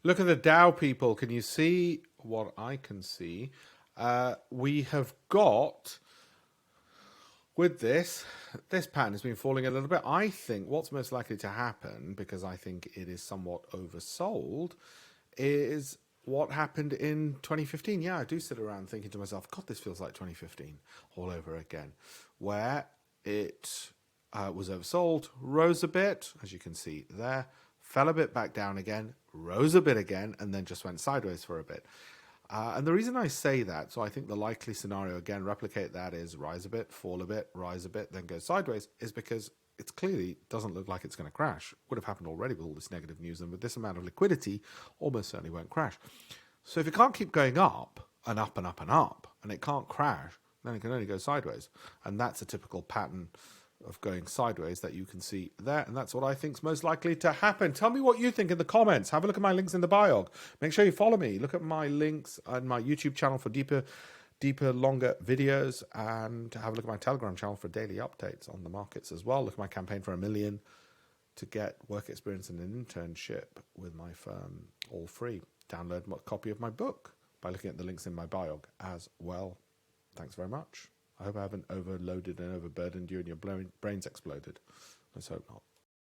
Look at the Dow, people. Can you see what I can see? We have got, with this pattern has been falling a little bit. I think what's most likely to happen, because I think it is somewhat oversold, is what happened in 2015. Yeah, I do sit around thinking to myself, God, this feels like 2015 all over again, where it was oversold, rose a bit, as you can see there, fell a bit back down again, rose a bit again, and then just went sideways for a bit. And the reason I say that, so I think the likely scenario, again, replicate that is rise a bit, fall a bit, rise a bit, then go sideways, is because it clearly doesn't look like it's going to crash. Would have happened already with all this negative news, and with this amount of liquidity, almost certainly won't crash. So if it can't keep going up and up and up and up, and it can't crash, then it can only go sideways. And that's a typical pattern of going sideways that you can see there, and that's what I think is most likely to happen. Tell me what you think in the comments. Have a look at my links in the bio. Make sure you follow me. Look at my links on my YouTube channel for deeper, longer videos, and have a look at my Telegram channel for daily updates on the markets as well. Look at my campaign for $1 million to get work experience and an internship with my firm, all free. Download a copy of my book by looking at the links in my bio as well. Thanks very much. I hope I haven't overloaded and overburdened you and your brains exploded. Let's hope not.